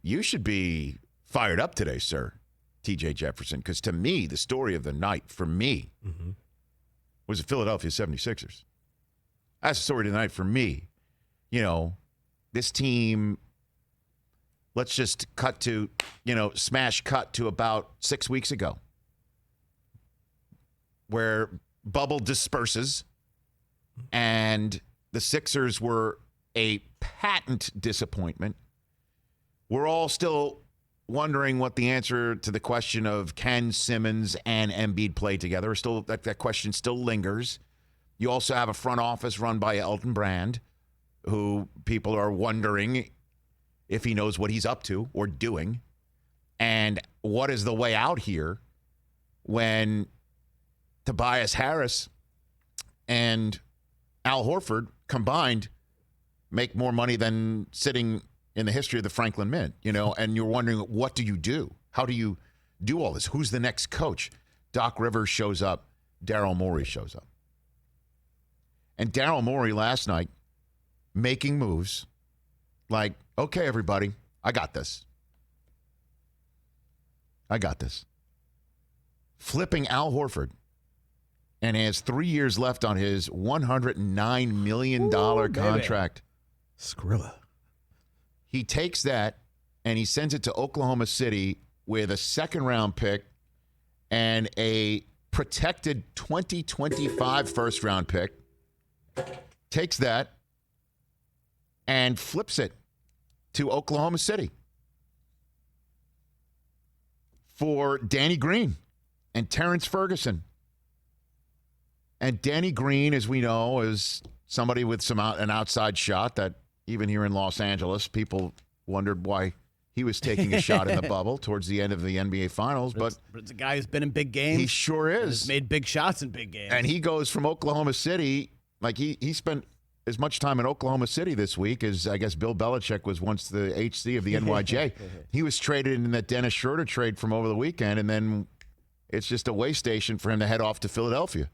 you should be fired up today, sir, TJ Jefferson, because to me, the story of the night for me was the Philadelphia 76ers. That's the story of the night for me. You know, this team, let's just smash cut to about 6 weeks ago, where bubble disperses and the Sixers were a patent disappointment. We're all still wondering what the answer to the question of can Simmons and Embiid play together. Still, that question still lingers. You also have a front office run by Elton Brand, who people are wondering if he knows what he's up to or doing. And what is the way out here when Tobias Harris and Al Horford combined make more money than sitting in the history of the Franklin Mint, and you're wondering, what do you do? How do you do all this? Who's the next coach? Doc Rivers shows up. Daryl Morey shows up. And Daryl Morey last night making moves like, okay, everybody, I got this. Flipping Al Horford, and has 3 years left on his $109 million contract. Skrilla. He takes that and he sends it to Oklahoma City with a second-round pick and a protected 2025 first-round pick. Takes that and flips it to Oklahoma City for Danny Green and Terrence Ferguson. And Danny Green, as we know, is somebody with an outside shot that even here in Los Angeles, people wondered why he was taking a shot in the bubble towards the end of the NBA Finals. But it's a guy who's been in big games. He sure is. Has made big shots in big games. And he goes from Oklahoma City, like he spent as much time in Oklahoma City this week as I guess Bill Belichick was once the HC of the NYJ. He was traded in that Dennis Schroeder trade from over the weekend, and then it's just a way station for him to head off to Philadelphia.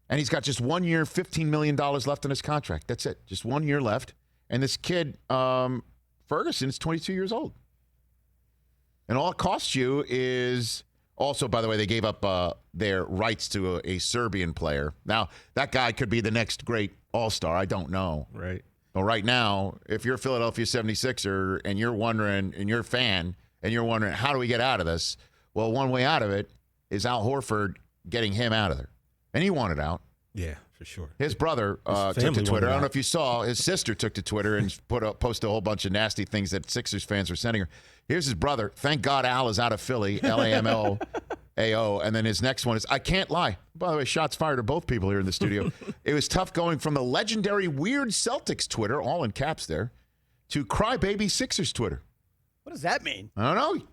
And he's got just 1 year, $15 million left in his contract. That's it. Just 1 year left. And this kid, Ferguson, is 22 years old. And all it costs you is also, by the way, they gave up their rights to a Serbian player. Now, that guy could be the next great all-star. I don't know. Right. But right now, if you're a Philadelphia 76er and you're wondering, and you're a fan, and you're wondering, how do we get out of this? Well, one way out of it is Al Horford getting him out of there. And he wanted out. Yeah, for sure. His brother took to Twitter. I don't know if you saw. His sister took to Twitter and posted a whole bunch of nasty things that Sixers fans were sending her. Here's his brother. Thank God Al is out of Philly. LAMLAO. And then his next one is, I can't lie. By the way, shots fired at both people here in the studio. It was tough going from the legendary Weird Celtics Twitter, all in caps there, to Crybaby Sixers Twitter. What does that mean? I don't know.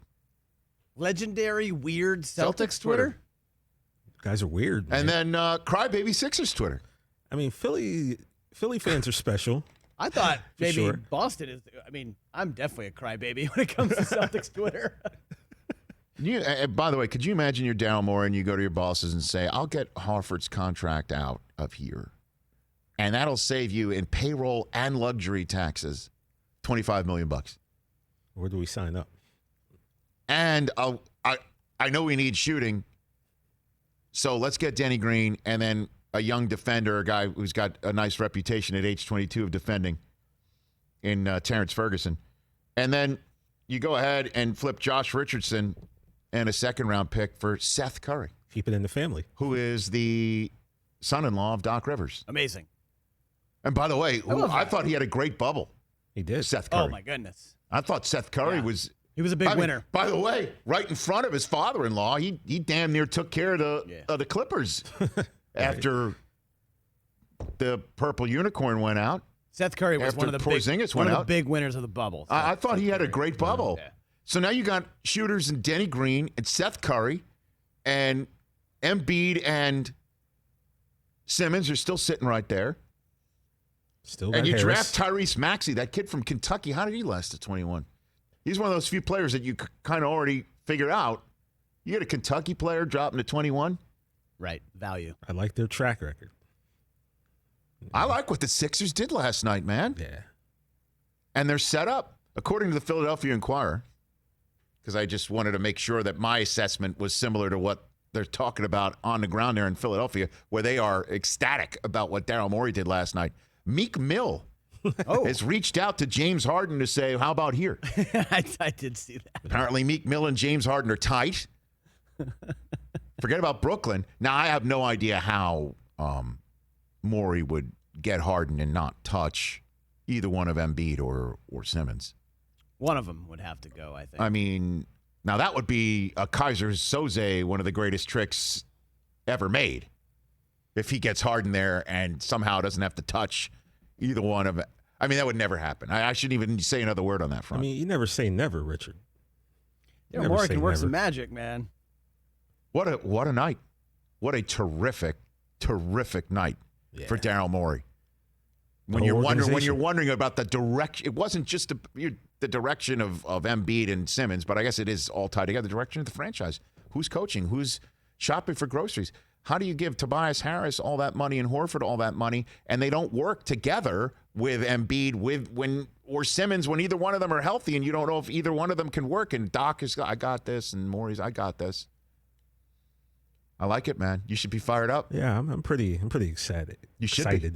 Legendary Weird Celtics Twitter? Guys are weird, man. And then Crybaby Sixers Twitter. I mean, Philly fans are special. I thought maybe sure. Boston is. I mean, I'm definitely a crybaby when it comes to Celtics Twitter. By the way, could you imagine you're Daryl Morey and you go to your bosses and say, I'll get Horford's contract out of here, and that'll save you in payroll and luxury taxes $25 million. Where do we sign up? And I know we need shooting, so let's get Danny Green and then a young defender, a guy who's got a nice reputation at age 22 of defending in Terrence Ferguson. And then you go ahead and flip Josh Richardson and a second-round pick for Seth Curry. Keep it in the family. Who is the son-in-law of Doc Rivers. Amazing. And by the way, I thought he had a great bubble. He did. Seth Curry. Oh, my goodness. I thought Seth Curry was... He was a big winner. By the way, right in front of his father-in-law, he damn near took care of the Clippers after the purple unicorn went out. Seth Curry was one of the big winners of the bubble. I thought he had a great bubble. Yeah. So now you got shooters and Denny Green and Seth Curry and Embiid and Simmons are still sitting right there. Still and you Harris. draft Tyrese Maxey, that kid from Kentucky. How did he last at 21? He's one of those few players that you kind of already figure out. You get a Kentucky player dropping to 21. Right, value. I like their track record. I like what the Sixers did last night, man. Yeah. And they're set up. According to the Philadelphia Inquirer, because I just wanted to make sure that my assessment was similar to what they're talking about on the ground there in Philadelphia, where they are ecstatic about what Daryl Morey did last night. Meek Mill has reached out to James Harden to say, how about here? I did see that. Apparently Meek Mill and James Harden are tight. Forget about Brooklyn. Now, I have no idea how Morey would get Harden and not touch either one of Embiid or Simmons. One of them would have to go, I think. I mean, now that would be a Kaiser Soze, one of the greatest tricks ever made. If he gets Harden there and somehow doesn't have to touch either one of it. I mean, that would never happen. I shouldn't even say another word on that front. I mean, you never say never, Richard. Daryl Morey can work some magic, man. What a night. What a terrific night for Daryl Morey. When you're wondering about the direction, it wasn't just the direction of Embiid and Simmons, but I guess it is all tied together. The direction of the franchise. Who's coaching? Who's shopping for groceries? How do you give Tobias Harris all that money and Horford all that money, and they don't work together with Embiid or Simmons when either one of them are healthy, and you don't know if either one of them can work? And Doc is, I got this, and Morey's, I got this. I like it, man. You should be fired up. Yeah, I'm pretty excited. You should be.